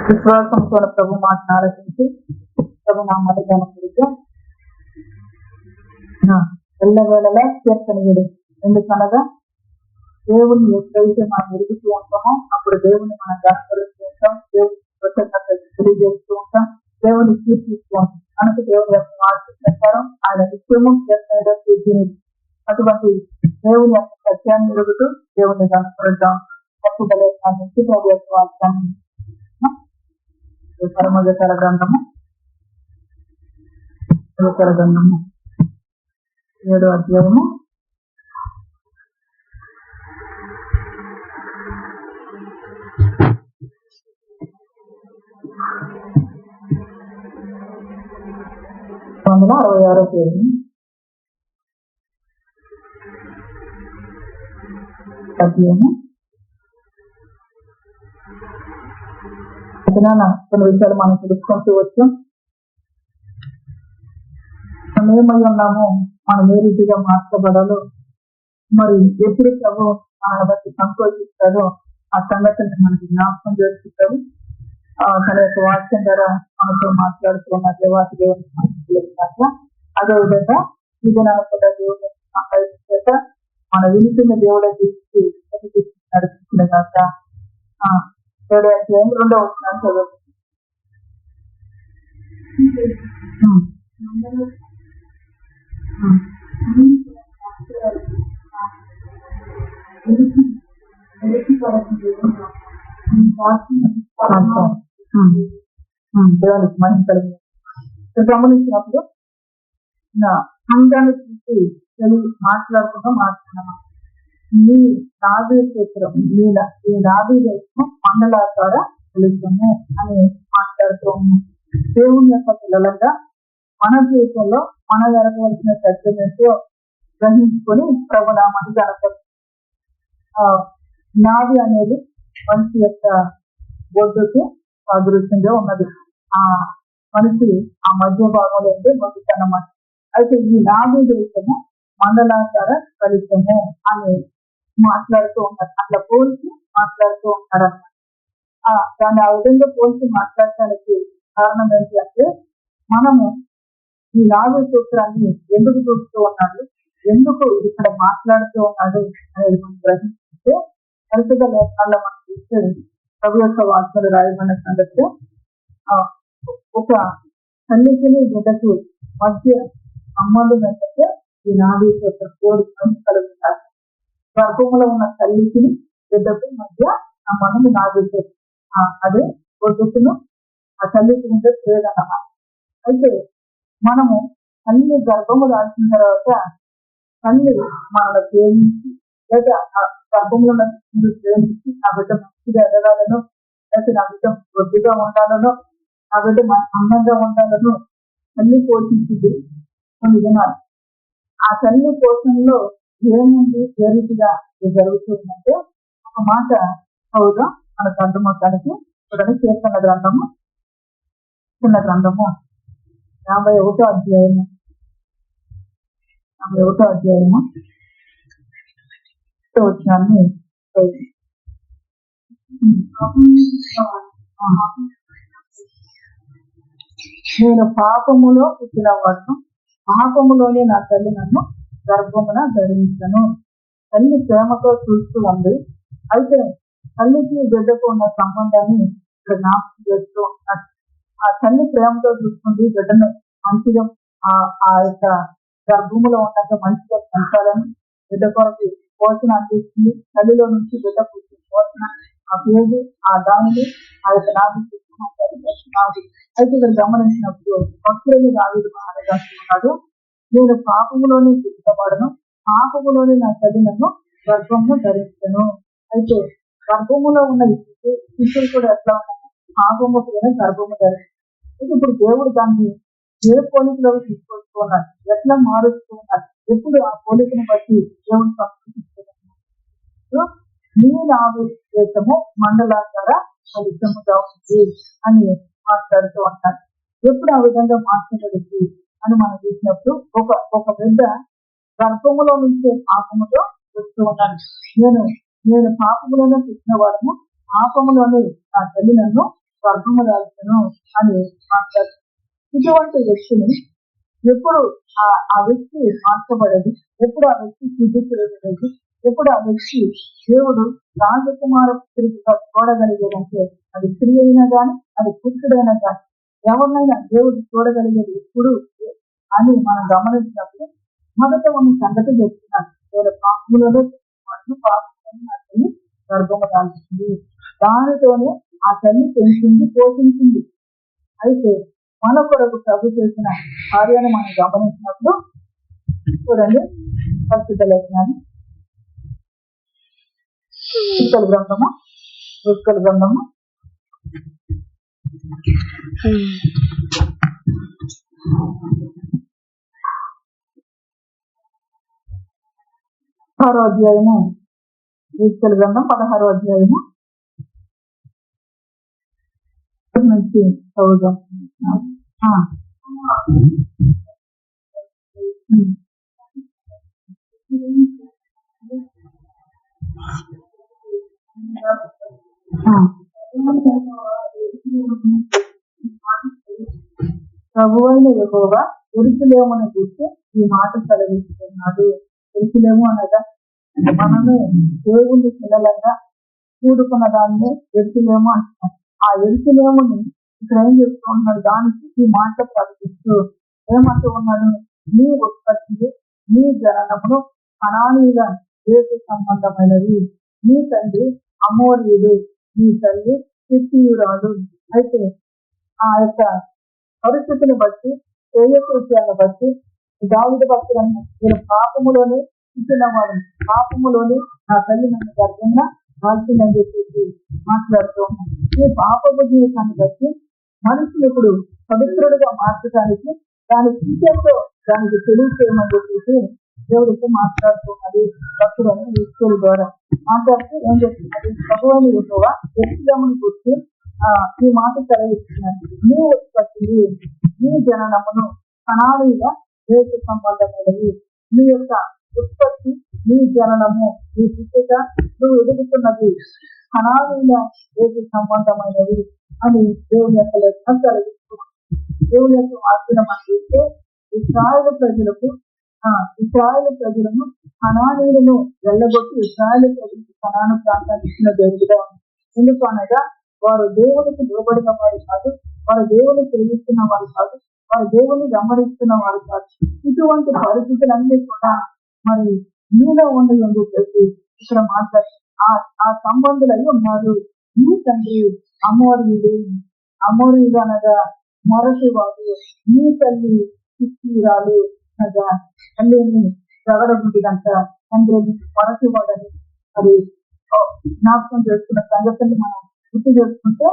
విశ్వాసంతో ప్రభు మాటను ఆలోచించి ప్రభు నా మధ్యాహ్నం గురించి ఎల్లవేళలా కీర్తనీయుడు. ఎందుకనగా దేవుని ఎప్పుడైతే మనం ఎరుగుతూ ఉంటామో అప్పుడు దేవుని మనం గణపరుస్తూ ఉంటాం, దేవుని కృతజ్ఞత తెలియజేస్తూ ఉంటాం, దేవుని కీర్తిస్తూ ఉంటాం. కనుక దేవుని యొక్క వాక్య ప్రకారం ఆయన నిత్యము కీర్తనగా తీర్చినది. అటువంటి దేవుని యొక్క సత్యాన్ని ఎరుగుతూ దేవుని గణపరుద్దాం. తప్పుదల నుంచి ప్రభు యొక్క వాక్యాన్ని పరమగతర గ్రంథము 7వ అధ్యాయము 166వ పేరు అధ్యాయము. కొన్ని విషయాలు మనం తెలుసుకుంటూ వచ్చాం. మనం ఏమై ఉన్నామో మనం ఏ రీతిగా మార్చబడాలో, మరి ఎప్పుడు ప్రభు మన బట్టి సంతోషిస్తాడో ఆ సంగతిని మనకి జ్ఞాపకం చేసుకుంటాడు. తన యొక్క వాక్యం ద్వారా మనతో మాట్లాడుతున్న దేవాతి దేవుని అదేవిధంగా ఇది కూడా దేవుని చేత మన వింటున్న దేవుడే తీసి నడుపుకునే కాక 7వ అధ్యాయం 2వ వచనం చదువు. దేవునికి మహిమ కలిగింది. గమనించినప్పుడు సంఘాన్ని చూసి మాట్లాడుతున్నాం. ఈ రాబీ క్షేత్రం ఈ రాబీ దేశం మండలాకార వెళుతుంది అని మాట్లాడుతూ ఉన్నాం. దేవుని యొక్క పిల్లలంగా మన జీవితంలో మన జరగవలసిన సత్యమేంటో గ్రహించుకొని ప్రభునామాన్ని జరగదు. నాది అనేది మనిషి యొక్క బొడ్డుకి సాదృశ్యంగా ఉన్నది. ఆ మనిషి ఆ మధ్య భాగంలో ఉంటే మొదటన్నమాట. అయితే ఈ నాది దేశము మండలాకార ఫలితము అని మాట్లాడుతూ ఉంటారు. అట్లా పోల్చి మాట్లాడుతూ ఉంటారు అన్నమాట. దాన్ని ఆ విధంగా పోల్చి మాట్లాడటానికి కారణం ఏంటి అంటే, మనము ఈ నాలుగు సూత్రాన్ని ఎందుకు చూస్తూ ఉన్నాడు, ఎందుకు ఇక్కడ మాట్లాడుతూ ఉన్నాడు అనేది మనం గ్రహించుకుంటే పరిశుద్ధ లేఖనాల్లో మనం చూస్తే ప్రభు యొక్క వాక్యాలు రాయబడిన సంగతి ఒక తల్లికి బిడ్డకు మధ్య సంబంధం ఏంటంటే ఈ నాలుగు సూత్రం కోడి కలుగుతారు. గర్భంలో ఉన్న తల్లికి బిడ్డకు మధ్య సంబంధం నాలుగు సూత్రం. అదే కొడుకును ఆ తల్లికి ఉంటే లేదన్నమాట. అయితే మనము తల్లి గర్భము దాల్చిన తర్వాత తల్లి మనల్ని ప్రేమించి లేదా గర్భంలో ప్రేమించి ఆ బిడ్డ మంచిగా ఎదగాలను, లేకపోతే నా బిడ్డ వృద్ధిగా ఉండాలను, ఆ బిడ్డ అందంగా ఉండాలను తల్లి పోషించింది కొన్ని దినాలు. ఆ తల్లి పోషణలో ఏముంది, ఏ రీతిగా జరుగుతుందంటే ఒక మాట అవుదా మనకు అర్థమవుతానికి చూడండి. కీర్తన గ్రంథము 51వ అధ్యాయము 51వ వచనాన్ని నేను పాపములో పుట్టిన వాడును, పాపములోనే నా తల్లి నన్ను గర్భమున ధరించను. తల్లి ప్రేమతో చూస్తూ ఉంది. అయితే తల్లికి బిడ్డకు ఉన్న సంబంధాన్ని ఇక్కడ జ్ఞాపకం చేస్తూ ఉంటారు. ఆ తల్లి ప్రేమతో చూసుకుంది బిడ్డను మంచిగా ఆ యొక్క గర్భములో ఉన్నంత మంచిగా పెంచాలని బిడ్డ కొరకు పోషణ అందిస్తుంది. తల్లిలో నుంచి బిడ్డ పుట్టిన పోషణ ఆ పేరు ఆ దానిని ఆ యొక్క నాది అయితే ఇక్కడ గమనించినప్పుడు భక్తులని దావీదు మాట్లాడుతున్నాడు. నేను పాపములోనే పుట్టబడను, పాపములోనే నా తల్లి నన్ను గర్భమును ధరించను. అయితే గర్భములో ఉన్న శిశువులు కూడా ఎట్లా ఉన్నాయి, పాపములోనే గర్భము ధరించారు. ఇప్పుడు దేవుడు దాన్ని ఏ పోలికలో తీసుకొస్తున్నారు, ఎట్లా మారుస్తున్నారు, ఎప్పుడు ఆ పోలికను బట్టి దేవుడు సంస్కృతిస్తున్నారు. నీ నావేశము మండలాకార ఫలితముగా ఉంది అని మాట్లాడుతూ ఉంటారు. ఎప్పుడు ఆ విధంగా మార్చబడింది అని మనం చూసినప్పుడు ఒక బిడ్డ గర్భములో నుంచి పాపముతో వస్తూ ఉన్నాను. నేను పాపములోనే పుట్టిన వాడను, పాపములోనే నా తల్లి నన్ను గర్భము దాల్చను అని మాట్లాడు. ఇటువంటి వ్యక్తిని ఎప్పుడు ఆ వ్యక్తి మార్చబడదు, ఎప్పుడు ఆ వ్యక్తి శుద్ధించలేదు, ఎప్పుడు ఆ వ్యక్తి దేవుడు రాజకుమార పుత్రికగా చూడగలిగేదంటే అది స్త్రీ అయినా కానీ అది పురుషుడైనా కానీ ఎవరినైనా దేవుడు చూడగలిగేది ఎప్పుడు అని మనం గమనించినప్పుడు మొదట ఉన్న సంగతి చెప్తున్నాను. వేరే పాపములలో పాపములను గర్భము దాల్చింది, దానితోనే ఆ తల్లి పెంచింది పోషించింది. అయితే మన కొరకు ప్రభు చేసిన కార్యాన్ని మనం గమనించినప్పుడు చూడండి, పరిశుద్ధ లేఖనాన్ని గ్రంథము గ్రంథము 16వ అధ్యాయము, గ్రంథం 16వ అధ్యాయము నుంచి చదువుదాం. ప్రభువైన యెహోవా యెరూషలేమును చూసి ఈ మాట సెలవిస్తున్నాడు. యెరూషలేము అనగా మనమే దేవుని పిల్లలంగా కూడుకున్న దాన్ని యెరూషలేము అంటున్నారు. ఆ యెరూషలేముని ఇక్కడ ఏం చేస్తూ ఉన్నాడు, దానికి ఈ మాట ప్రకటిస్తూ ఏమంటూ ఉన్నాడు, నీ ఉత్పత్తి నీ జననమును కనానీయుల దేశ సంబంధమైనది, నీ తండ్రి అమోరీయుడు, నీ తల్లి హిత్తీయురాలు. అయితే ఆ యొక్క పరిస్థితిని బట్టి శ్రేయకృత్యాన్ని బట్టి దావీదు భక్తులను నేను పాపములోనే పుట్టిన వాడు, పాపములోనే నా తల్లి నన్ను గర్భంగా దాల్చిందని చెప్పేసి మాట్లాడుతూ ఉన్నాను. ఈ పాపపు జీవితాన్ని బట్టి మనుషులు ఇప్పుడు పవిత్రుడిగా మార్చడానికి దాని విషయంలో దానికి తెలియచేయమని చెప్పేసి దేవుడితో మాట్లాడుతున్నది. భక్తులను ఈశ్వరు ద్వారా మాట్లాడుతూ ఏం చెప్తున్నది, ప్రభువుని యెహోవా యెరూషలేమును గురించి ఈ మాట సెలవిస్తున్నారు. నీ ఉత్పత్తి నీ జననమును కనానీయుల దేశ సంబంధమైనది, నీ యొక్క ఉత్పత్తి నీ జననము నీ పుట్టిక నువ్వు ఎదుగుతున్నది కనానీయుల దేశ సంబంధమైనది అని దేవుని యొక్క లెక్క సెలవిస్తున్నాం. దేవుని యొక్క వాక్యం అందిస్తే ఇశ్రాయేలు ప్రజలను కనానీయులను వెళ్ళగొట్టి ఇశ్రాయేలు ప్రజలకు కనాను ప్రాంతాన్ని ఇచ్చిన దేవుడిగా ఉంది. ఎందుకు అనగా వారు దేవునికి లోబడిన వారు కాదు, వారు దేవుని ప్రేమిస్తున్న వారు కాదు, వారు దేవుని గమనిస్తున్న వారు కాదు. ఇటువంటి పరిస్థితులన్నీ కూడా మరి మీలో ఉండి అని చెప్పేసి ఇక్కడ మాట్లాడి ఆ సంబంధులై ఉన్నారు. ఈ తండ్రి అమోరీయుడు అనగా మొరటి వాడు, ఈ తల్లి హిత్తీయురాలు అనగా తల్లిని జగడగుంటిదంట తండ్రి మొరటి వాడని అది జ్ఞాపకం చేసుకున్న సంగతిని మనం గుర్తు చేసుకుంటే,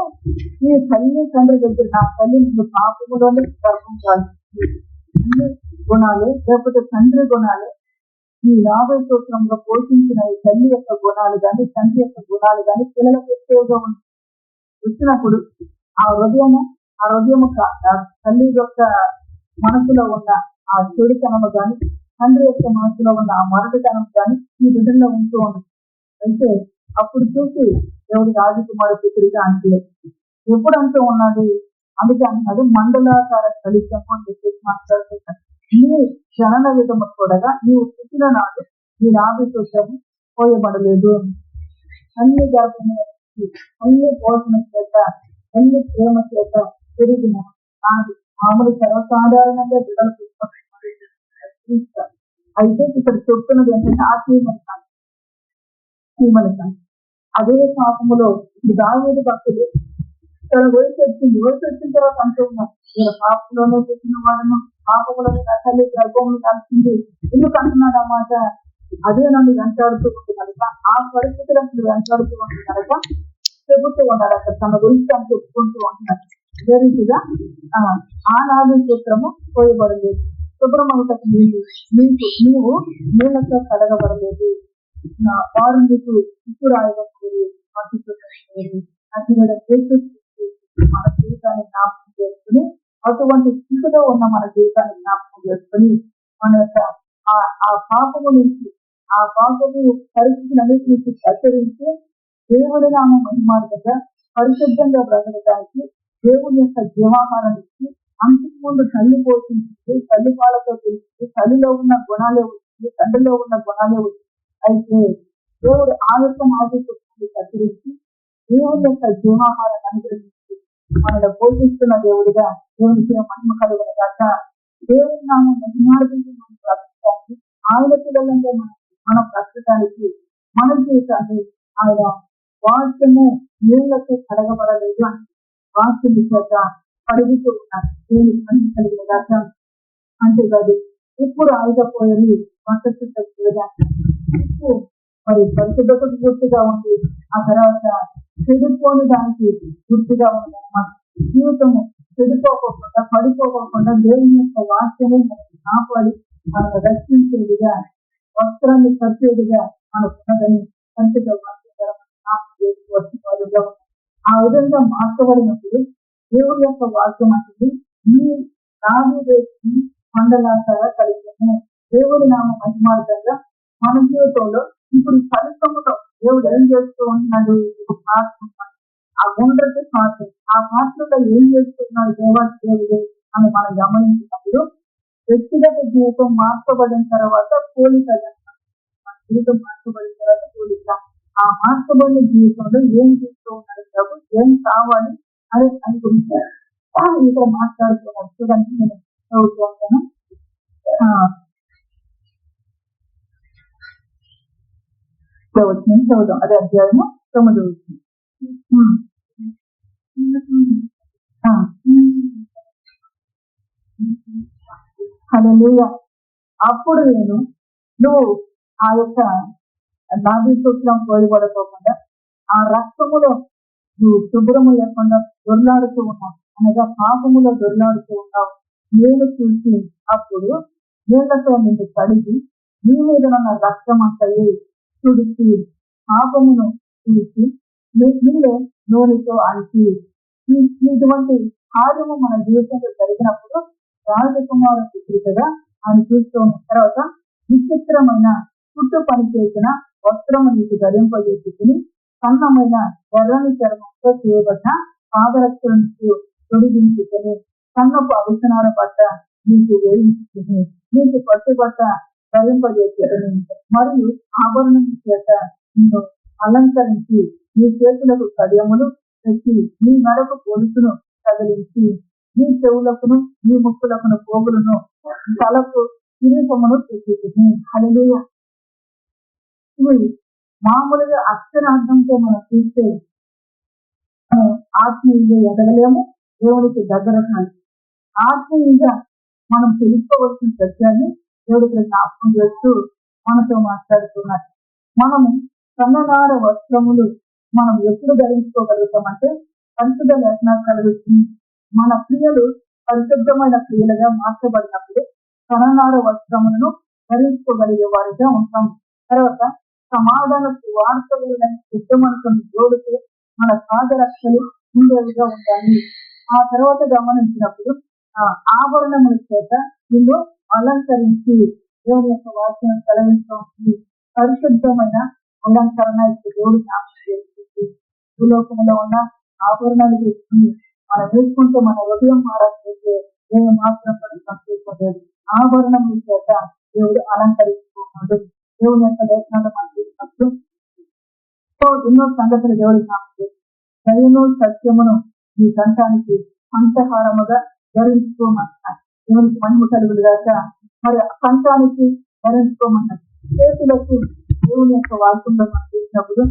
ఈ తల్లి తండ్రి దగ్గర నా తల్లి నిన్ను పాపములోనే గర్భం కాల్చింది అన్ని గుణాలే, లేకపోతే తండ్రి గుణాలే ఈ 50 సూత్రంలో పోషించిన ఈ తల్లి యొక్క గుణాలు కానీ తండ్రి యొక్క గుణాలు కానీ పిల్లలకు ఎక్కువగా వచ్చినప్పుడు ఆ హృదయము తల్లి యొక్క మనసులో ఉన్న ఆ చెడుతనము కానీ తండ్రి యొక్క మనసులో ఉన్న ఆ మొరటితనం కానీ ఈ బిడ్డల్లో ఉంటూ ఉంది. అయితే అప్పుడు చూసి దేవుడి రాజకుమారి పుత్రిగా అంటే ఎప్పుడు అంటూ ఉన్నది, అందుకే అన్నాడు మండలాకార ఫలితము అని చెప్పేసి మాట్లాడుతున్నాడు. నీ జనన విధము చూడగా నీవు పుట్టిన నాడు నీ నాభిషేకము పోయబడలేదు. అన్ని గర్భము అన్ని పోషణ చేత అన్ని ప్రేమ చేత పెరిగిన నాది మామూలు సర్వసాధారణంగా బిడ్డలు అయితే ఇక్కడ చెప్తున్నది ఏంటంటే ఆత్మీయమని కాదు. అదే పాపములో దావీదు భక్తులు తన వయసు వచ్చిన తర్వాత అంటున్నారు, నేను పాపంలోనే పుట్టిన వాడను, పాపములను నా తల్లి గర్భములు కలిసింది ఎందుకు అంటున్నాడు అన్నమాట. అదే నన్ను వెంటాడుతూ ఉంది కనుక, ఆ పరిస్థితులను వెంటాడుతూ ఉంది కనుక చెబుతూ ఉన్నారు. అక్కడ తన గురించి తను చెప్పుకుంటూ ఉంటున్నారు. ఇదే రీతిగా ఆ నాది సూత్రము పోయబడలేదు, శుభ్రమవుటకు నీవు నీళ్ళతో కడగబడలేదు, వారు నీకు ఇప్పుడు రాయబడలేదు, అది మన జీవితాన్ని జ్ఞాపకం చేసుకుని అటువంటి స్థితిలో ఉన్న మన జీవితాన్ని జ్ఞాపకం చేసుకుని మన యొక్క ఆ పాపము నుంచి ఆ పాపము పరిస్థితులన్నిటి నుంచి హెచ్చరించి దేవుడి నామ మహిమార్గంగా పరిశుద్ధంగా బ్రతకడానికి దేవుని యొక్క జీవాహారం ఇచ్చి అంతకు ముందు తల్లి పోషించి తల్లి పాలతో తెలిసి తల్లిలో ఉన్న గుణాలే వచ్చింది, తండ్రిలో ఉన్న గుణాలే వచ్చింది. అయితే దేవుడు ఆ యొక్క మాదిరి కత్తిరించి దేవుని యొక్క జీవాహారాన్ని అనుగ్రహించి మనల్ని పోషిస్తున్న దేవుడిగా దేవునికి మహిమ కలుగును గాక. దేవుని నామం మహిమార్గంగా మనం బ్రతకడానికి, ఆయన పిల్లలంగా మనం బ్రతకడానికి మన జీవితాన్ని ఆయన వాక్యము నీళ్లతో కడగబడలేదు అని వాక్యం చేత కడుగుతూ ఉన్నారు. దేవునికి మహిమ కలుగును గాక. అంతేకాదు ఇప్పుడు ఆయుధపోయి మద్దతు చేయడానికి ఇప్పుడు మరి పరిశుద్ధతకు పూర్తిగా ఉంది. ఆ తర్వాత చెడిపోని దానికి పూర్తిగా ఉంది అన్నమాట. జీవితము చెడిపోకుండా పడిపోకుండా దేవుని యొక్క వాక్యమే మనకు కాపాడి మనకు రక్షించేదిగా వస్త్రాన్ని కట్టేదిగా మనకున్నదని సంతగా వాక్యం ఆ విధంగా మార్చబడినప్పుడు దేవుడి యొక్క వాక్యం అనేది ఈ రాజు మండలాసారా కలిగిన దేవుడి నామ మహిమార్థంగా మన జీవితంలో ఇప్పుడు ఈ ఫలితంలో దేవుడు ఏం చేస్తూ ఉన్నాడు? ఆ గుండ్రకి పాత్ర, ఆ పాత్రలో ఏం చేస్తున్నాడు దేవుడు అని మనం గమనించినప్పుడు వ్యక్తిగత జీవితం మార్చబడిన తర్వాత పోలిక, జీవితం మార్చబడిన తర్వాత పోలిక. ఆ మార్చబడిన జీవితంలో ఏం చేస్తూ ఉన్నాడు ప్రభు, ఏం కావాలి అని అనుకుంటారు. ఇంకా మాట్లాడుతున్నాను చూడండి, నేను చదువుతాను. చదువుదాం. అదే అధ్యాయము 9 వచ్చింది. హల్లెలూయా. అప్పుడు నేను నువ్వు ఆ యొక్క నాభి సూత్రం పోయబడుకోకుండా ఆ రక్తములో నువ్వు శుభ్రము లేకుండా దొర్లాడుతూ ఉన్నావు, అనగా పాపములో దొర్లాడుతూ ఉన్నావు. నేను చూసి అప్పుడు నీళ్లతో నిన్ను కడిగి నీ మీద ఉన్న రక్తం అంతయే తుడిచి పాపమును తుడిచి నీళ్ళే నూనెతో అంటి. ఇటువంటి కార్యము మన జీవితంలో జరిగినప్పుడు రాజకుమార పుత్రికగా ఆయన చూస్తూ ఉన్న తర్వాత విచిత్రమైన చుట్టూ పని చేసిన వస్త్రము నీకు ధరింపజేసుకుని సన్నమైన ఎర్రని చర్మంతో చేయబడ్డ పాదరక్షలను తొడిగించుకుని సన్నపు అవసరాల పట్ల నీకు వేయించుకుని నీకు పట్టుబట్ట ధరింపజేసుకుని మరియు ఆభరణం చేత నిన్ను అలంకరించి నీ చేతులకు కడియములు తెచ్చి నీ మెడకు పొలుసును తగిలించి నీ చెవులకును నీ ముక్కులకును పోగులను తలకు కిరీటమును తెచ్చి. హల్లెలూయా. ఇవి మామూలుగా అక్షరార్థంతో మనం చూస్తే ఆత్మీయంగా ఎదగలేము, దేవుడికి దగ్గర కాదు. ఆత్మీయంగా మనం తెలుసుకోవాల్సిన సత్యాన్ని దేవుడికి జ్ఞాపకం చేస్తూ మనతో మాట్లాడుతున్నారు. మనము సన్ననార వస్త్రములు మనం ఎప్పుడు ధరించుకోగలుగుతామంటే పరిశుద్ధ లేఖనాలు కలుగుతుంది. మన క్రియలు పరిశుద్ధమైన క్రియలుగా మార్చబడినప్పుడు సన్ననార వస్త్రములను ధరించుకోగలిగే వారిగా ఉంటాం. తర్వాత సమాధాన వార్తలను సిద్ధమనుకుని జోడితే మన పాదరక్షలు ఉండేవిగా ఉండాలి. ఆ తర్వాత గమనించినప్పుడు ఆ ఆభరణముల చేత నిన్ను అలంకరించి దేవుని యొక్క వాక్యం సెలవిస్తుంది. పరిశుద్ధమైన అలంకరణ దేవుడు చేస్తుంది. భూలోకంలో ఉన్న ఆభరణాలు తీసుకుని మనం వేసుకుంటే మన హృదయం మారాలంటే దేవుడు మాత్రం సంతోషపడేది. ఆభరణముల చేత దేవుడు అలంకరిస్తున్నాడు. దేవుని యొక్క లేఖనాలు మనం చూసినప్పుడు ఎన్నో సంగతులు దేవుడు దయను సత్యమును ఈ కంఠానికి కంఠహారముగా ధరించుకోమన్నారు. దేవునికి మహిమ కలుగులు గాక. మరి కంఠానికి ధరించుకోమన్నారు. చేతులకు దేవుని యొక్క వాక్యంలో మనం చూసినప్పుడు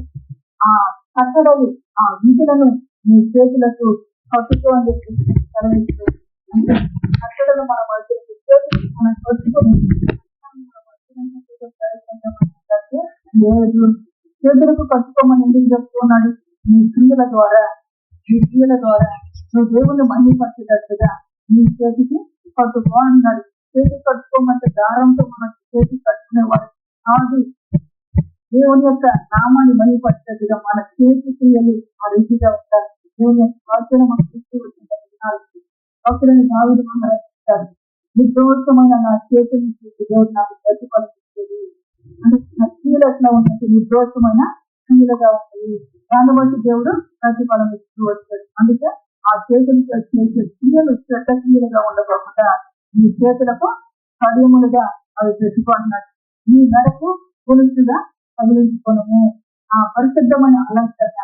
ఆ కట్టడలు ఆ విధులను మీ చేతులకు కట్టుకో అని చెప్పి సెలవిస్తూ, అంటే కట్టడలు మన మధ్యకి చేతులకు మనం కట్టుకొని చేతులకు కట్టుకోమని ఎందుకు చెప్తున్నాడు? నీ క్రియల ద్వారా నువ్వు దేవుని మహిమపరిచేటట్టుగా నీ చేతికి కట్టుకో అన్నాడు. చేతికి కట్టుకోమంటే దారంతో మన చేతికి కట్టుకునేవాడు కాదు. దేవుని యొక్క నామాన్ని మహిమపరిచేట్టుగా మన చేతి క్రియలు ఆ రీతిగా ఉంటారు. దేవుని యొక్క వాక్యం మనం చూస్తూ వచ్చినారు. భక్తులని దావీదు మహారాజు నిర్దోషమైన నా చేతిని చూసి దేవుడు నాకు ప్రతిఫలించేది. అంటే నా క్రియలు ఎట్లా ఉన్నట్టు నిర్దోషమైన క్రియలుగా ఉంది. దాన్ని బట్టి దేవుడు ప్రతిఫలం ఇస్తూ వచ్చాడు. అందుకే ఆ చేతులు చేసే క్రియలు చెడ్డ క్రియలుగా ఉండకుండా ఈ చేతులకు కడియములుగా అవి పెట్టుకుంటున్నాడు. ఈ నడకు పులుసుగా తగిలించుకోవడము, ఆ పరిశుద్ధమైన అలంకరణ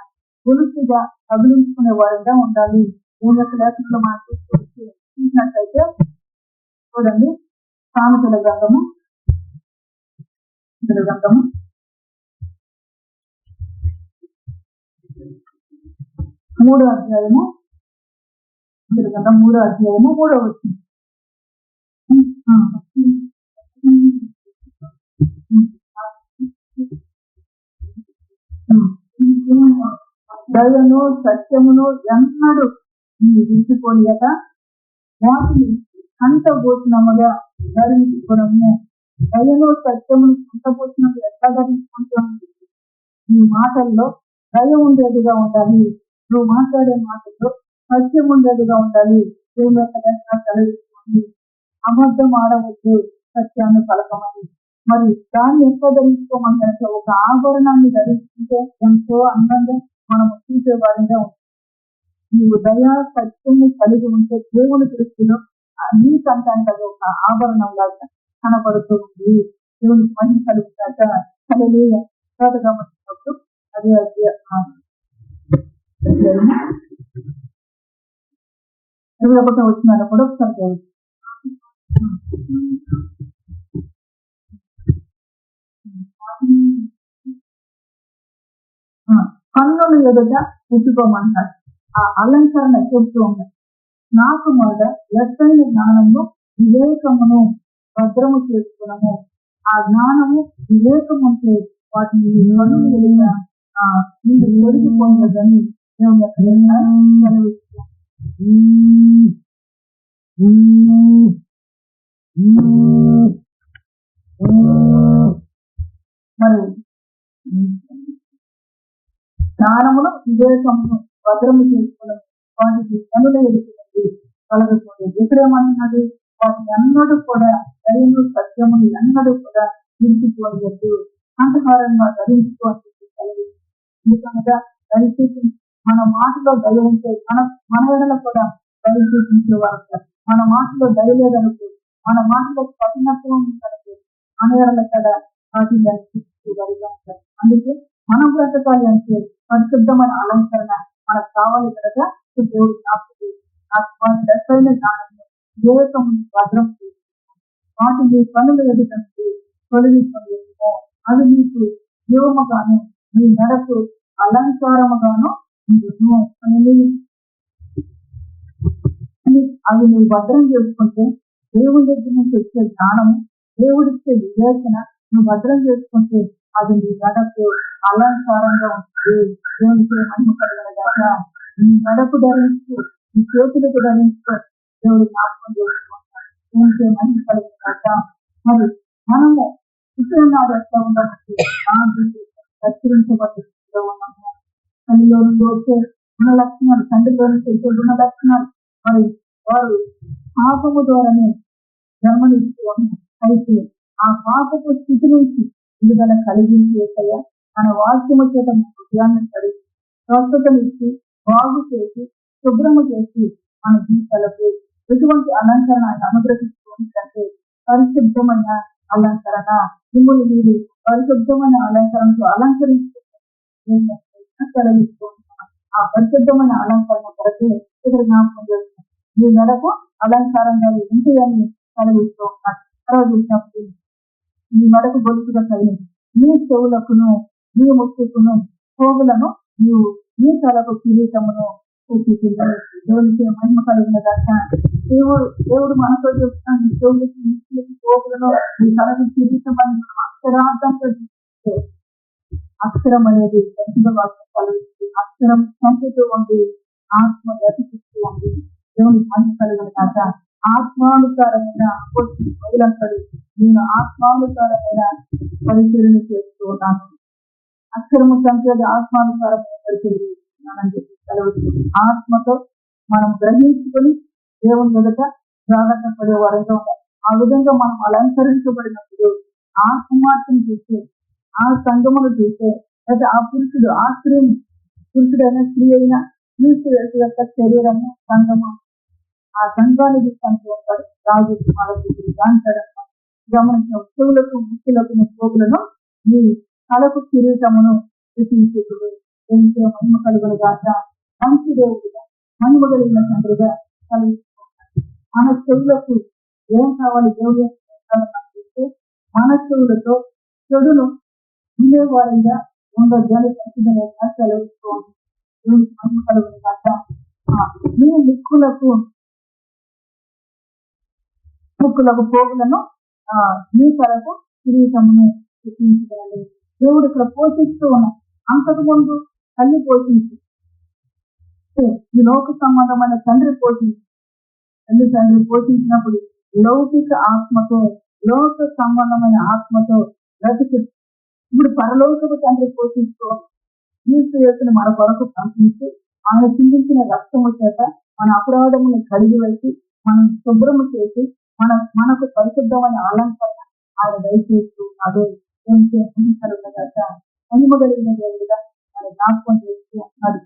పులుసుగా తగిలించుకునే వారిగా ఉండాలి. ఈ యొక్క లేఖనంలో మనం చూసినట్లయితే చూడండి, సామెతల గ్రంథము 3వ అధ్యాయము 3వ వచనం. దయను సత్యమును ఎన్నడూ విడిచిపోలేక వాటిని కంటబోతున్నముగా ధరించుకోవడము. దయను సత్యమును కంటబోతున్నప్పుడు ఎట్లా ధరించుకుంటాము? నీ మాటల్లో దయ ఉండేదిగా ఉండాలి. నువ్వు మాట్లాడే మాటల్లో సత్యం ఉండేదిగా ఉండాలి. దేవుని యొక్క దర్శనం కలిగించుకోండి. అబద్ధం ఆడవద్దు, సత్యాన్ని పలకమని. మరి దాన్ని ఎంత ధరించుకోమంటే ఒక ఆభరణాన్ని ధరించుకుంటే ఎంతో అందంగా మనం చూసేవారిగా ఉంటుంది. నీవు దయా సత్యము కలిగి ఉంటే దేవుని దృష్టిలో నీ కంటే ఒక ఆభరణం లాగా కనబడుతూ ఉంది. దేవునికి మంచి కలుగుతాక కలిగే గమనించినప్పుడు అదే 21వ వచనాన్ని కూడా ఒకసారి కన్నులు ఎదుట పుట్టుకోమంటారు. ఆ అలంకరణ చెబుతూ ఉంటారు. నాకు మొదట ఎత్తైన జ్ఞానము వివేకమును భద్రము చేసుకున్నాము. ఆ జ్ఞానము వివేకము అంటే వాటిని కన్నులు ఎదుట మీరు ఒడిగిపోయినదని దేవుని యొక్క సెలవిస్తున్నాం. మరి జ్ఞానమును వివేకమును భద్రము చేసుకోవడం వాటికి కనుల ఎదుగుతుంది కలగకూడదు. ఎక్కడేమన్నది? వాటిని ఎన్నడూ కూడా దయను సత్యమును ఎన్నడూ కూడా విడిచిపోవద్దు, అంతకారంగా ధరించుకోవాలి. ఎందుకనగా దయచేసి మన మాటలో దయ ఉంటే మన ఎడల కూడా దయ చూపించేవారు. మన మాటలో దయ లేదనుకో, మన మాటలో కఠినత్వం ఉందనుకో, మన ఎడల కూడా వాటిని చూపించేవారుగా ఉంటారు. అందుకే మనం బ్రతకాలి అంటే పరిశుద్ధమైన అలంకరణ మనకు కావాలి కనుక దేవుడు దశైన జ్ఞానము వివేకమును భద్రం చేసుకుంటాం. వాటిని పనులు ఎదుటంటే తొలగించుకొని అవి నీకు జీవముగాను నీ నడకు అలంకారముగాను అవి నువ్వు భద్రం చేసుకుంటే దేవుడి దగ్గర నుంచి వచ్చే జ్ఞానము, దేవుడిచ్చే వివేచన నువ్వు భద్రం చేసుకుంటే అది నీ నడకు అలంకారంగా ఉంటుంది. దేవునికి మహిమ కలగలగాక. నీ నడకు ధరించు, నీ చేతులకు ధరించుకో, దేవుడు జ్ఞాపకం చేసుకుంటాడు. దేవునికి మహిమ కలగలగాక. మరి మనము ఇతరునాడు ఎట్లా ఉండడానికి కత్తిరించబడ్డ స్థితిలో ఉన్నాము. తల్లిలో నుండి వచ్చే గుణ లక్షణాలు, తండ్రిలో నుంచి వచ్చే గుణ లక్షణాలు, మరి వారు పాపము ద్వారానే జన్మనిచ్చేవారు. అయితే ఆ పాపపు స్థితి నుంచి విడుదల కలిగించేసయ్యా తన వాక్యము చేత హృదయాన్ని కడిగి స్వస్థతనిచ్చి బాగు చేసి శుభ్రము చేసి మన జీవితాలకు ఎటువంటి అలంకరణ ఆయన అనుగ్రహించుకోండి కంటే పరిశుద్ధమైన అలంకరణ మిమ్మల్ని మీరు పరిశుద్ధమైన అలంకరణతో అలంకరించుకుంటున్నాం. ఆ పరిశుద్ధమైన అలంకరణ కొరకే ఇక్కడ జ్ఞాపకం చేస్తున్నాం. మీ నెలకు అలంకారంగా ఉంటాయని కలిగిస్తూ ఉన్నారు. తర్వాత చూసినప్పుడు మీ మెడకు గొలుసుగా కలిగింది, మీ చెవులకును మీ ముక్కుకును పోగులను నీవు మీ తలకు కిరీటమును చూపించారు. దేవునికి మహిమ కలిగిన దాకా దేవుడు మనతో చెప్తున్నాను, మీ చెవులకి ముక్కులకి పోగులను మీ తలకు కిరీటమని అక్షరార్థంతో చూపిస్తే అక్షరం అనేది పరిశుద్ధ వాక్యం కలిగిస్తుంది. అక్షరం చంపుతూ ఉంది, ఆత్మ గతిస్తూ ఉంది. దేవునికి మహిమ కలిగిన దాకా ఆత్మానుసారమైన వదిలంటాడు. నేను ఆత్మానుసారమైన పరిశీలన చేస్తూ ఉన్నాను. అక్షరము చంపేది ఆత్మానుసారమైన పరిశీలన చేస్తున్నానని చెప్పి సెలవుతుంది. ఆత్మతో మనం గ్రహించుకొని దేవుని ఎదుట జాగ్రత్త పడే వారంగా ఉండాలి. ఆ విధంగా మనం అలంకరించబడినప్పుడు ఆ కుమార్తెను చూస్తే, ఆ సంఘమును చూస్తే అయితే ఆ పురుషుడు ఆ స్త్రీని, పురుషుడైన స్త్రీ అయినా క్రీస్తు యేసు యొక్క శరీరము సంఘము, ఆ సంఘాన్ని తీసుకొని వస్తాడు రాజు కుమారుడు దాంటాడమ్మా. గమనించిన చెవులకు ముక్కులకు పోగులను మీ తలకు కిరీటమును చూపించుడు ఎంతో మహిమ కలుగులు గాక. మంచి దేవుడుగా మహిమ కలిగిన తండ్రిగా కలిగిస్తున్నాడు. మన చెవులకు ఏం కావాలి దేవుడు చూస్తే మన చెవులతో చెడును వినేవారిగా ఉండొద్దని ఖచ్చితంగా సెలవుస్తూ ఉంటుంది. మహిమ కలుగులు గాక. మీ ముక్కులకు పోగులను మీ తలకు కిరీటమును చూపించగలరు. దేవుడు ఇక్కడ పోషిస్తూ ఉన్నాడు. అంతకు ముందు తల్లి పోషించి ఈ లోక సంబంధమైన తండ్రి పోషించినప్పుడు లౌకిక ఆత్మతో, లోక సంబంధమైన ఆత్మతో బ్రతికి ఇప్పుడు పరలోకపు తండ్రి పోషిస్తూ క్రీస్తు యేసును మన కొరకు పంపించి ఆయన చిందించిన రక్తము చేత మన అపరాధమును కడిగి వేసి మనం శుభ్రము చేసి మనకు పరిశుద్ధమైన అలంకరణ ఆయన దయచేస్తూ అదే మహిమగలిగిన దేవుడుగా ఆయన జ్ఞాపకం చేస్తూ ఉన్నాడు.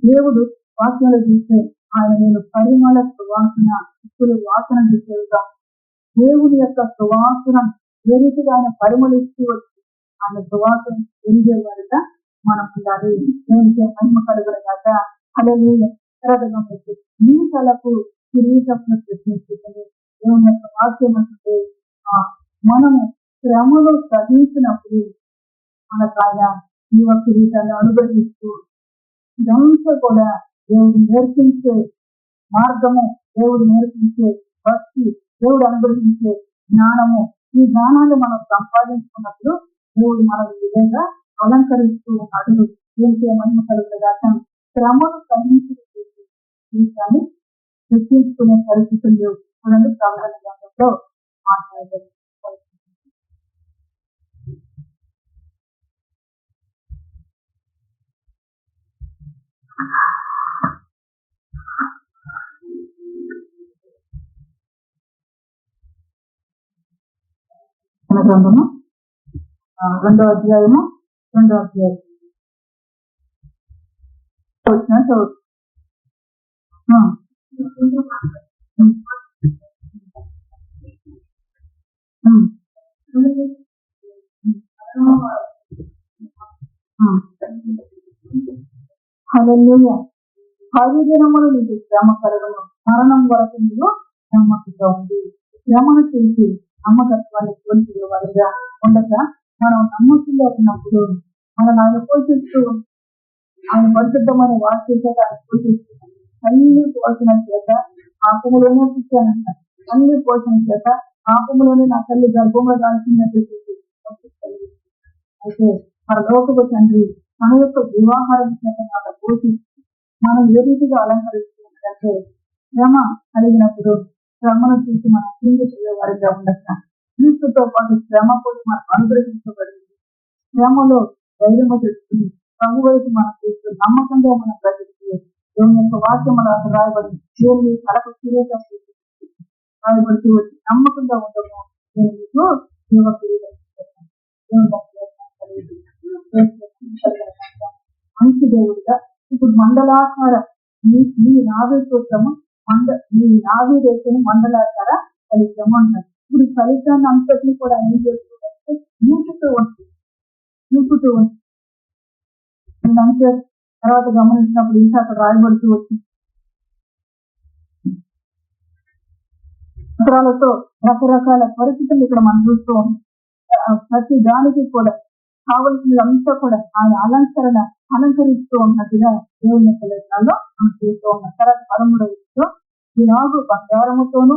దేవుడు వాక్యాలు చూస్తే ఆయన నేను పరిమళ సువాసన ఇప్పుడు వాసన చూసేగా దేవుని యొక్క సువాసన ఏ రీతిగా ఆయన పరిమళిస్తూ వచ్చి ఆయన సువాసన ఎరిగే వారిగా మనం ఉండాలి. దేవునికి మహిమ కలుగునగాక. హల్లెలూయా. మీ తలకు కిరీటమును ప్రశ్నించుకుని దేవుని యొక్క వాక్యం అంటే మనము శ్రమలో సహించినప్పుడు మనకు ఆయన జీవ కిరీటాన్ని అనుగ్రహిస్తూ ఇదంతా కూడా దేవుడు నేర్పించే మార్గము, దేవుడు నేర్పించే భక్తి, దేవుడు అనుగ్రహించే జ్ఞానము. ఈ జ్ఞానాన్ని మనం సంపాదించుకున్నప్పుడు దేవుడు మనం విధంగా అలంకరిస్తూ ఉన్నాడు. దీనికి మహిమ కలుగునగాక. శ్రమను సహించిన జీవితాన్ని చర్చించుకునే పరిస్థితులు లేవు. చూడండి ప్రకటన గ్రంథంలో మాట్లాడారు. గ్రంథము 2వ అధ్యాయము 2వ అధ్యాయం హల్లెలూయా. 10 దినములు నీకు శ్రమ కలుగును, మరణం వరకు నీవు నమ్మకంగా ఉంది. శ్రమను చేసి నమ్మకత్వాన్ని కోల్పోయే వారిగా ఉండగా మనం నమ్మకంగా ఉన్నప్పుడు మనం ఆయన పోషిస్తూ ఆయన పరిశుద్ధమైన వాక్యం చేత ఆయన పోషిస్తున్నాం. అన్ని పోషణ చేత ఆపములోనే పుట్టానంట. అన్ని పోషణ చేత ఆపములోనే నా తల్లి గర్భంగా దాల్చినట్టు అయితే మన లోకపు తండ్రి మన యొక్క వివాహారం చేత నాకు పోషిస్తూ మనం ఏ రీతిగా అలంకరిస్తున్నాడంటే శ్రమ కలిగినప్పుడు శ్రమను చూసి మనం చిందించే వారిగా ఉండక క్రీస్తుతో పాటు శ్రమ కూడా మనకు అనుగ్రహించబడింది. శ్రమలో ధైర్యము తెచ్చుకుని ప్రభు వైపు మనం చూస్తూ నమ్మకంగా మనం బ్రతికి దేవుని యొక్క వాక్యం మనం రాయబడింది. దేవుని కడప కిరీటం రాయబడుతూ వచ్చి నమ్మకంగా ఉండము. నేను మీకు జీవ కిరీటం మంచి దేవుడిగా ఇప్పుడు మండలాకార మీ నావే సూత్రము మీ నావీ రేఖను మండలాకార ఫలితము అంటారు. ఇప్పుడు ఫలితాన్ని అంతటిని కూడా అన్ని చేసుకోవాలంటే నింపుతూ ఉంటుంది. అంతే తర్వాత గమనించినప్పుడు ఇంకా అక్కడ రాయబడుతూ వచ్చింది. పత్రాలతో రకరకాల పరిస్థితులు ఇక్కడ మనం చూస్తూ ఉన్నాం. ప్రతి దానికి కూడా కావలసినంతా కూడా ఆయన అలంకరిస్తూ ఉన్నట్టుగా దేవుని యొక్క లేఖనాల్లో మనం చూస్తూ ఉన్నాం. తర్వాత 13వ ఇలాగూ బంగారముతోను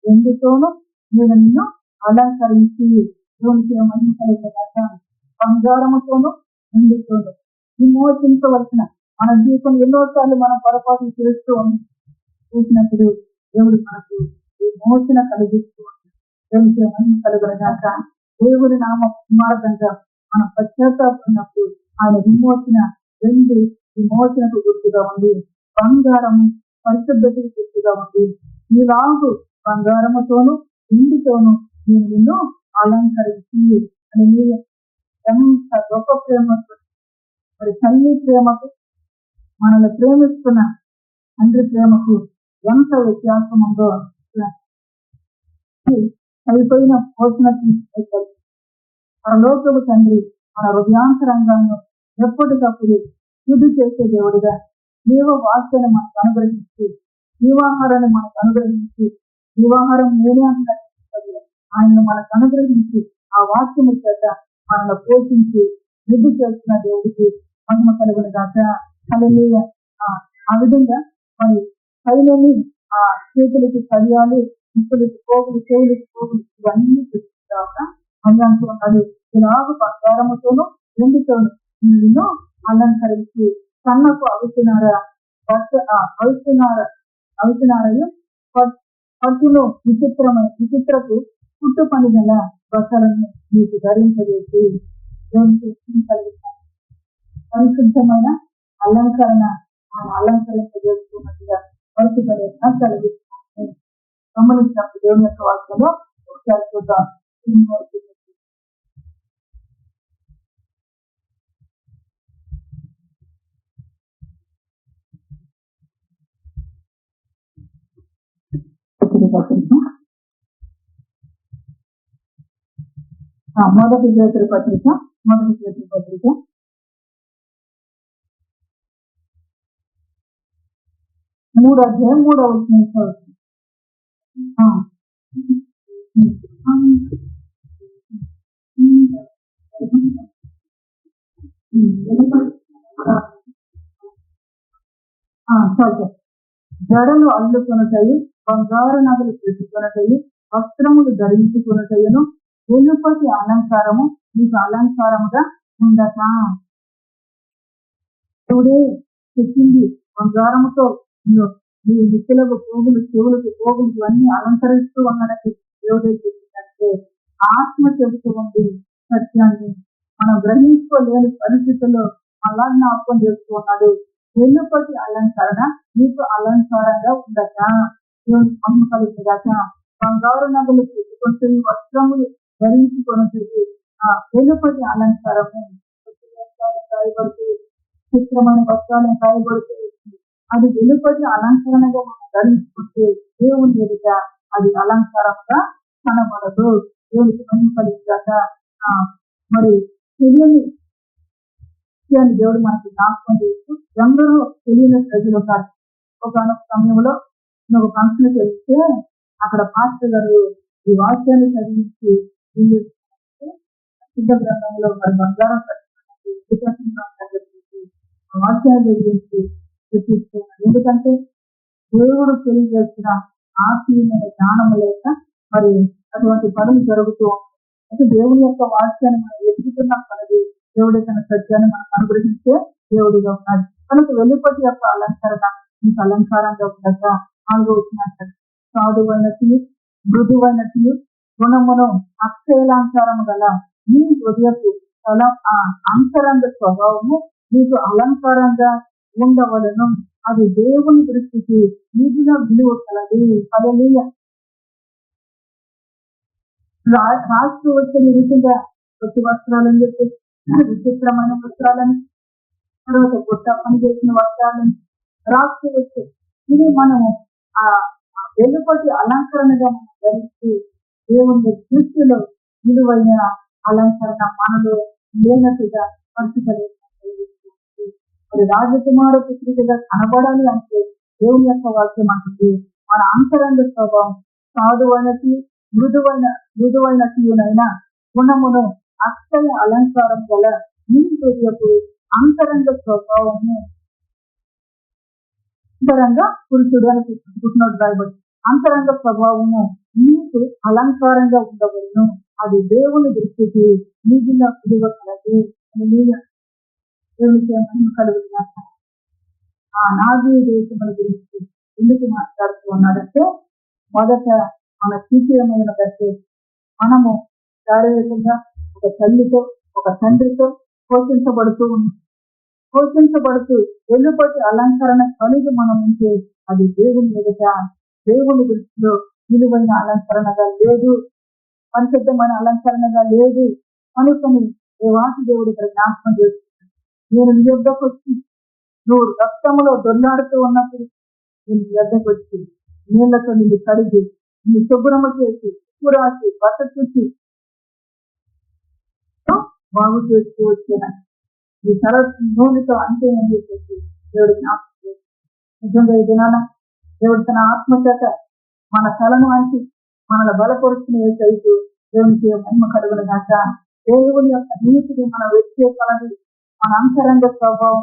వెండితోను నేను నిన్ను అలంకరించి దేవునికి మహిమ కలిగిన బంగారముతోను వెండితోను విమోచించవలసిన మన జీవితం ఎన్నోసార్లు మనం పొరపాటు చేసినప్పుడు దేవుడు మనకు విమోచన కలిగిస్తూ దేవునికి మహిమ కలుగునగాక. దేవుడి నామ మార్గంగా మనం పశ్చాత్తాపడినప్పుడు ఆయన విమోచనకు గుర్తుగా ఉంది. బంగారము పరిశుద్ధతకు గుర్తుగా ఉంది. నీలాగు బంగారముతోను వెండితోను నేను నిన్ను అలంకరించి అని ఎంత గొప్ప ప్రేమ మరి తల్లి ప్రేమకు మనల్ని ప్రేమిస్తున్న తండ్రి ప్రేమకు ఎంత వ్యత్యాసం ఉందో అయిపోయిన పోషణ పరలోకపు తండ్రి మన హృదయాంతరంగాన్ని ఎప్పటికప్పుడు శుద్ధి చేసే దేవుడిగా జీవ వాక్యాన్ని మనకు అనుగ్రహించి జీవాహారాన్ని మనకు అనుగ్రహించి జీవాహారం నేనే ఆయనను మనకు అనుగ్రహించి ఆ వాక్యము చేత మనల్ని పోషించి శుద్ధి చేస్తున్న దేవుడికి మహిమ కలుగుని దాకా హల్లెలూయా. ఆ విధంగా మరి కైలని ఆ చేతులకి కడియాలు, ముక్కులకి పోగులు, చెవులకి పోగులు ఇవన్నీ చూసుకుంటాక అన్నంటున్నాడు. ఇలాగ బంగారముతోనూ వెండితోనూ నిన్ను అలంకరించి కన్నకు అవుతున్నారా అవుతున్నారని పట్టులో విచిత్రపు పుట్టు పని గల బట్టలను మీకు ధరింపజేసి పరిశుద్ధమైన అలంకరణ అలంకరింపజేసుకున్నట్టుగా పరిశుభ్రత కలిగిస్తుంది. గమనించినప్పుడు దేవుని యొక్క వాక్యంలో ఒకసారి చూద్దాం. మొదటి పేతురు పత్రిక 3వ అధ్యాయం 3వ వచనం. జడలు అల్లుకొనటయు, బంగారు నగలు పెట్టుకొనటయు, వస్త్రములు ధరించుకొనటయును వెలుపటి అలంకారము మీకు అలంకారముగా ఉండట. దేవుడే చెప్పింది బంగారముతో మీ నిక్కులకు పోగులు, చెవులకు పోగులు ఇవన్నీ అలంకరిస్తూ ఉన్నాడని దేవుడే చెప్పిందంటే ఆత్మ చెబుతూ ఉంది సత్యాన్ని మనం గ్రహించుకోలేని పరిస్థితుల్లో అలా జ్ఞాపకం చేస్తూ ఉన్నాడు. వెలుపటి అలంకరణ మీకు అలంకారంగా ఉండట, అమ్మ కలిగినదట. బంగారు నగలు పెట్టుకుంటూ వస్త్రములు ధరించుకొని ఆ వెలుపటి అలంకారము కాయబడుతూ చిత్రమైన వస్త్రాలను కాయబడుతూ అది వెలుపటి అలంకరణగా మనం ధరించుకుంటే దేవుని ఎదుట అది అలంకారంగా కనబడదు. దేవునికి మహిమ కలిగినదట. మరి తెలియని దేవుడు మనకి జ్ఞాపకం చేస్తూ ఎందరో తెలియని ప్రజలు ఉంటారు. ఒక సమయంలో ఒక ఫంక్షన్కి వెళ్తే అక్కడ పాస్టర్ గారు ఈ వాక్యాన్ని చదివించి సిద్ధ గ్రంథంలో మరి బంగారం వాక్యాన్ని చదివించి చూపిస్తున్నారు. ఎందుకంటే దేవుడు తెలియజేసిన ఆత్మీయమైన జ్ఞానము లేక మరి అటువంటి పనులు జరుగుతూ ఉంటాయి. అయితే దేవుని యొక్క వాక్యాన్ని మనం ఎదుగుతున్నాం కనుక దేవుడి తన సత్యాన్ని మనకు అనుగ్రహించే దేవుడిగా ఉన్నాడు. కనుక వెలుపటి యొక్క అలంకరణ మీకు అలంకారంగా ఉండక 4వ వచనం సాధువైనట్లు మృదువైనట్లు గుణమును అక్షయలంకారము గల మీ హృదయపు అంతరంగ స్వభావము మీకు అలంకారంగా ఉండవలను. అది దేవుని దృష్టికి నిజంగా విలువ కలది. హల్లెలూయా. రాస్తూ వచ్చిన రీతిగా ప్రతి వస్త్రాలని చెప్పి విచిత్రమైన వస్త్రాలని తర్వాత కొత్త పని చేసిన వస్త్రాలను రాస్తూ వచ్చి ఇది మనము ఆ వెలుపటి అలంకరణగా మనం ధరించి దేవుని దృష్టిలో విలువైన అలంకరణ మనలో లేనట్టుగా పరిస్థితులు మరి రాజకుమార పుత్రికగా కనబడాలి అంటే దేవుని యొక్క వాక్యం అంటుంది మన అంతరంగ స్వభావం సాధువైనటి మృదువైనటినైనా గుణమును అక్షయ అలంకారం గల మీ హృదయపు అంతరంగ స్వభావము అంతరంగ పురుషుడు అని పుట్టినట్టు రాయబడి అంతరంగ స్వభావము మీకు అలంకారంగా ఉండవలను. అది దేవుని దృష్టికి నిజంగా విలువ కలది. దేవునికి మహిమ కలుగుతున్నా. ఆ నాజీ దేశముల గురించి ఎందుకు మాట్లాడుతూ ఉన్నాడంటే మొదట మన స్థితి ఏమైనదంటే మనము శారీరకంగా ఒక తల్లితో ఒక తండ్రితో పోషించబడుతూ వెలుపటి అలంకరణ కలిగి మనం ఉంటే అది దేవుని ఎదుట దేవుని దృష్టిలో విలువైన అలంకరణగా లేదు, పరిశుద్ధమైన అలంకరణగా లేదు అనుకొని వాటి దేవుడు ఇక్కడ జ్ఞాపకం చేస్తుంది. నేను నీ యొద్దకు వచ్చి నువ్వు రక్తంలో దొల్లాడుతూ ఉన్నప్పుడు నేను నీ యొద్దకు వచ్చి నీళ్లతో నిన్ను కడిగి నీ శుభ్రము చేసి ఉప్పు రాసి బట్ట చుట్టి బాగు చేస్తూ వచ్చిన ఈ తల నూనెతో అంతే అని చెప్పేసి దేవుడు జ్ఞాపకం చేసి నిజంగా ఈ దినాన దేవుడు తన ఆత్మచేత మన తలను అంచి మనల్ని బలపరుచుకునే సైతు దేవునికి మహిమ కలుగును గాక. దేవుని యొక్క నీతిని మనం వ్యక్తి కొలది మన అంతరంగ స్వభావం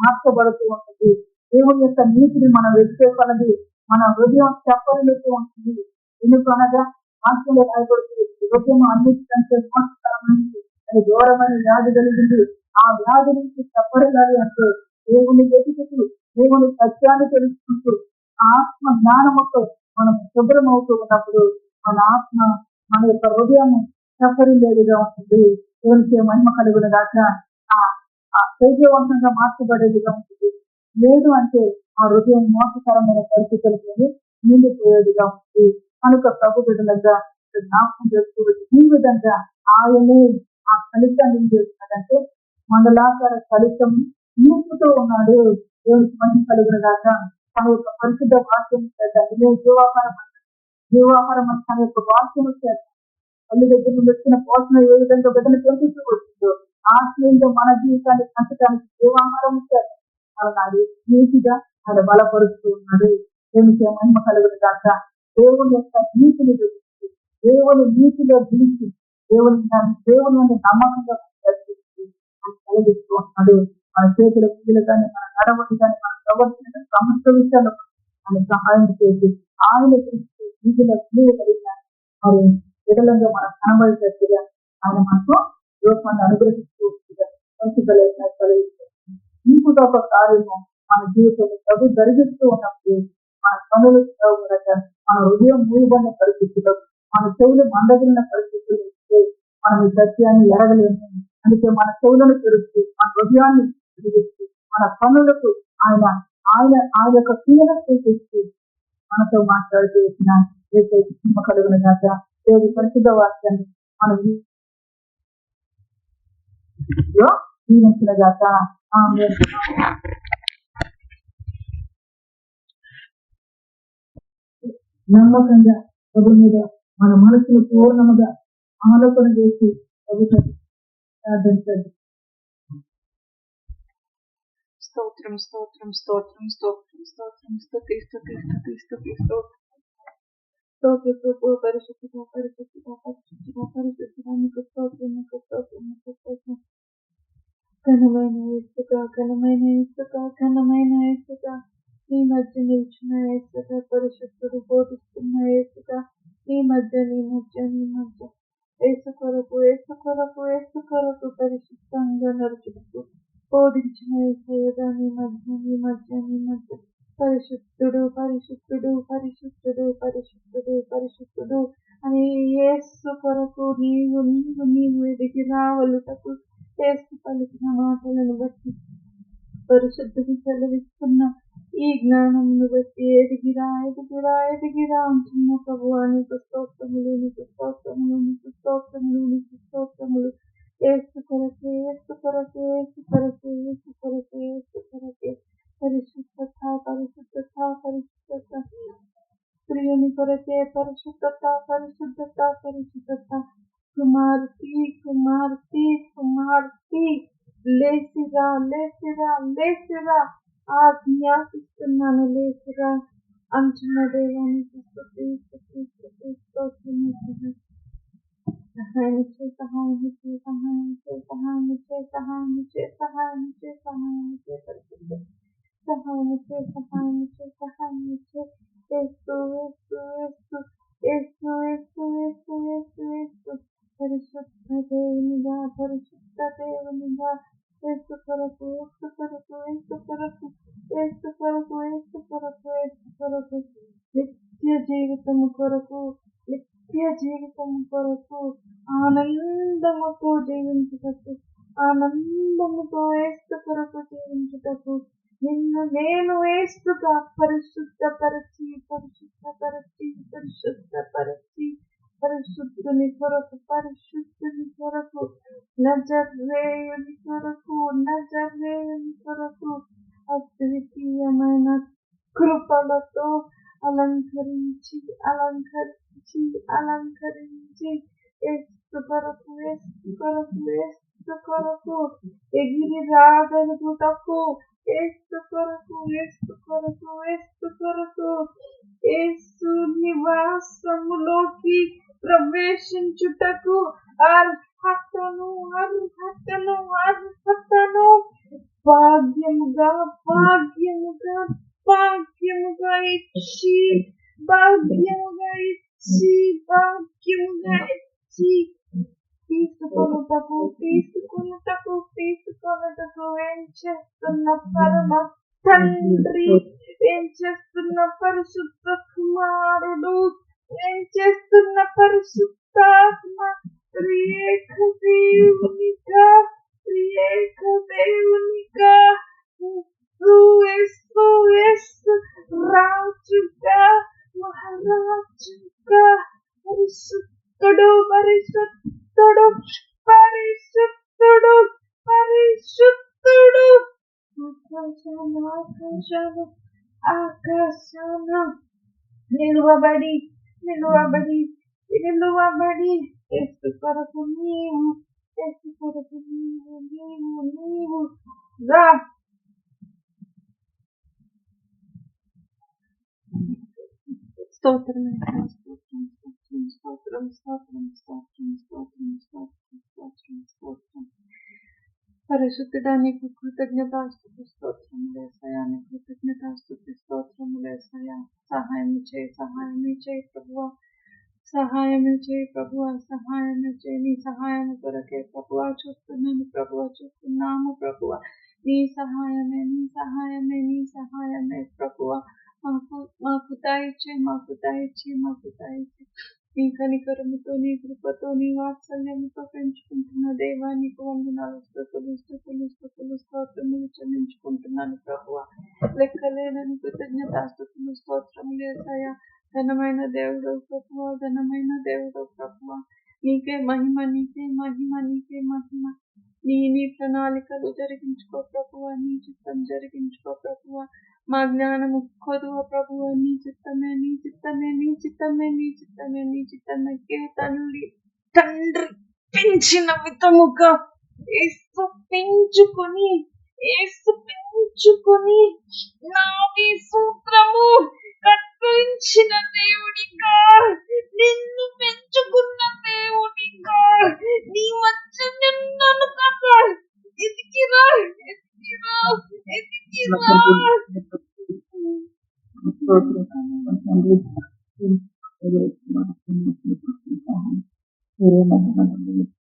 మార్చబడుతూ ఉంటుంది. దేవుని యొక్క నీతిని మనం వ్యక్తి కొలది మన హృదయం చెప్పలుతూ ఉంటుంది. ఎందుకనగా వాక్యంలో రాయబడుతుంది హృదయం అన్నిటికంటే మోసకరమైనది, అది ఘోరమైన వ్యాధి కలిగింది. ఆ వ్యాధి నుంచి చెప్పడగాలి అంటే దేవుని వెతుకుతూ దేవుని సత్యాన్ని తెలుసుకుంటూ ఆత్మ జ్ఞానముతో మనం శుభ్రమవుతూ ఉన్నప్పుడు మన ఆత్మ మన యొక్క హృదయాన్ని సఫరించేదిగా ఉంటుంది. దేవునికి మహిమ కలుగున దాకా తేజవంతంగా మార్చబడేదిగా ఉంటుంది. లేదు అంటే ఆ హృదయం మోసకరమైన పరిస్థితులతో నిండిపోయేదిగా ఉంటుంది. కనుక ప్రభు బిడ్డలుగా జ్ఞాపకం చేసుకోవచ్చు. ఈ విధంగా ఆయనే ఆ ఫలితాన్ని ఏం చేస్తున్నాడంటే మండలాకార ఫలితం నింపుతూ ఉన్నాడు. దేవునికి మహిమ కలిగిన దాకా తన యొక్క పరిశుద్ధ వాక్యం చేత ఇదే జీవాహారం అని తన యొక్క వాక్యం చేత తల్లి దగ్గర నుండి వచ్చిన పోషణ ఏ విధంగా బిడ్డను పెంచుతూ వచ్చిందో ఆశ్రయంతో మన జీవితాన్ని పెంచడానికి జీవాహారం చేత అలాగే నీతిగా ఆయన బలపరుస్తూ ఉన్నాడు. దేవునికి మహిమ కలిగిన దాకా దేవుని యొక్క నీతిని గురించి దేవుని నీతిలో జీవించి దేవుని నమ్మకంగా కలిగిస్తూ ఉన్నాడు. మన చేతుల పూజలు కానీ మన నడవడి కానీ మన ప్రవర్తన సమస్త విషయాల్లో ఆయన సహాయం చేసి ఆయన దృష్టి వీధిలో కలిగిన మరి విడలంగా మనం కనబడేటట్టుగా ఆయన మనకు రూపాన్ని అనుగ్రహిస్తూ కలిగిస్తుంది. ఇంకొక ఒక కార్యము మన జీవితంలో ప్రభు జరిగిస్తూ ఉన్నప్పుడు మన పనులు మన హృదయం మూయబడిన పరిస్థితుల్లో మన చెవులు మందగిన పరిస్థితులు ఇస్తే మనం ఈ సత్యాన్ని ఎరగలేము. అందుకే మన చెవులను తెరుస్తూ మన హృదయాన్ని తిరిగిస్తూ మన పనులకు ఆయన ఆయన ఆయన యొక్క క్రియను సూచిస్తూ మనతో మాట్లాడుతూ వచ్చిన ఏకైక కలుగున దాక దేవుడి పరిశుద్ధ వాక్యాన్ని మన జీవించిన దాక నమ్మకంగా ప్రభు మీద మన మనసును పూర్ణముగా ఆలోచన చేసి ప్రార్థించండి. స్తోత్రం స్తోత్రం స్తోత్రం స్తోత్రం స్తోత్రం స్తుతి స్తుతి స్తుతి స్తుతి స్తోత్రం పరిశుద్ధ పరిశుద్ధ పరిశుద్ధ పరిశుద్ధ నీకు స్తోత్రం నీకు స్తోత్రం నీకు స్తోత్రం. ఘనమైన ఇసుక ఘనమైన ఇసుక ఘనమైన ఇసుక నీ మధ్య నిలిచిన ఇసుక పరిశుద్ధుడు బోధిస్తున్న ఇసుక నీ మధ్య ఏసు కొరకు పరిశుద్ధంగా నడుచుకుంటూ బోధించిన ఏసయ్యగా నీ మధ్య పరిశుద్ధుడు పరిశుద్ధుడు పరిశుద్ధుడు పరిశుద్ధుడు పరిశుద్ధుడు అని యేసు కొరకు నీవు ఎదిగి రావలుటకు యేసు పలికిన మాటలను బట్టి పరిశుద్ధుడు సెలవిస్తున్న ఈ జ్ఞానమును బట్టి ఎదిగిరా అంటున్న ప్రభువా నీకు స్తోత్రములు నీకు స్తోత్రములు నీకు స్తోత్రములు నీకు స్తోత్రములు. ఏసు కొరకే పరిశుద్ధత పరిశుద్ధత పరిశుద్ధత ప్రియుని కొరకే పరిశుద్ధత పరిశుద్ధత పరిశుద్ధత. కుమార్తె లేచిరా ఆజ్ఞాపిస్తున్నాను లేచిరా అంటున్న దేవానికి సహాయం పరిశుద్ధ దేవునిగా ఏసు కొరకు నిత్య జీవితము కొరకు ఆనందముతో ఏసు కొరకు జీవించుటకు నిన్ను నేను ఏసుగా పరిశుద్ధపరచి పరిశుద్ధుని కొరకు నజరేయుని కొరకు అలంకరించి అలంకరించి అలంకరించి యేసు కొరకు యేసు కొరకు యేసు కొరకు ఎగిరి రాగలుగుటకు యేసు కొరకు యేసు కొరకు యేసు కొరకు యేసు నివాసములోకి ప్రవేశించుటకు అర్హతను అర్హతను అర్హతను భాగ్యముగా భాగ్యముగా భాగ్యముగా ఇచ్చి భాగ్యముగా ఇచ్చి భాగ్యముగా ఇచ్చి తీసుకొనుటకు తీసుకొనుటకు తీసుకొనుటకు ఏం చేస్తున్న పరమ తండ్రి, ఏం చేస్తున్న పరిశుద్ధ కుమారుడు, ఏం చేస్తున్న పరిశుద్ధాత్మ త్రియేక దేవునిగా త్రియేక దేవునిగా యేసు యేసు రాజుగా మహారాజుగా పరిశుద్ధుడు పరిశుద్ధుడు పరిశుద్ధుడు పరిశుద్ధుడు ఆకాశాలు ఆకాశాలు ఆకాశాలు నిలువబడి నిలువబడి నిలువబడి యేసు కొరకు నీవు యేసు కొరకు నీవు నీవు నీవు రా. స్తోత్రం స్తోత్రం స్తోత్రం స్తోత్రం స్తోత్రం స్తోత్రం స్తోత్రం స్తోత్రం స్తోత్రం స్తోత్రం పరిశుద్ధుడా నీకు కృతజ్ఞతాస్తుతి స్తోత్రములు యేసయ్యా, నీకు కృతజ్ఞతాస్తుతి స్తోత్రములు యేసయ్యా. సహాయం చేయి ప్రభువా, సహాయం చేయి ప్రభువా, సహాయం చేయి. నీ సహాయం కొరకే ప్రభువా చూస్తున్నాను ప్రభువా, చూస్తున్నాము ప్రభువా. నీ సహాయమే నీ సహాయమే నీ సహాయమే ప్రభువా. మాకు దయచే మాకు దయచే మాకు దయచే. నీ కనికరముతో నీ కృపతో నీ వాత్సల్యముతో పెంచుకుంటున్న దేవా నీకు వందనాలు స్తుతులు స్తుతులు స్తుతులు స్తోత్రములు చెల్లించుకుంటున్నాను ప్రభువా. లెక్కలేనని కృతజ్ఞతాస్తుతులు స్తోత్రములు యేసయ్యా. ఘనమైన దేవుడు ప్రభువా, ఘనమైన దేవుడు ప్రభువా. నీకే మహిమ నీకే మహిమ నీకే మహిమ. నీ ప్రణాళికలు జరిగించుకో ప్రభువా, నీ చిత్తం జరిగించుకో ప్రభువా. మా జ్ఞానము కొదువ ప్రభువా, నీ చిత్తమే నీ చిత్తమే నీ చిత్తమే నీ చిత్తమే నీ చిత్తమే. తండ్రి పెంచిన విధముగా యేసు పెంచుకొని నాది సూత్రము కట్టించిన దేవుడిగా, నిన్ను పెంచుకున్న దేవుడిగా నీ వచ్చి నిన్నను కదా ఎదిగిరా ఎదిగిరా ఎదిగిరా. మీరే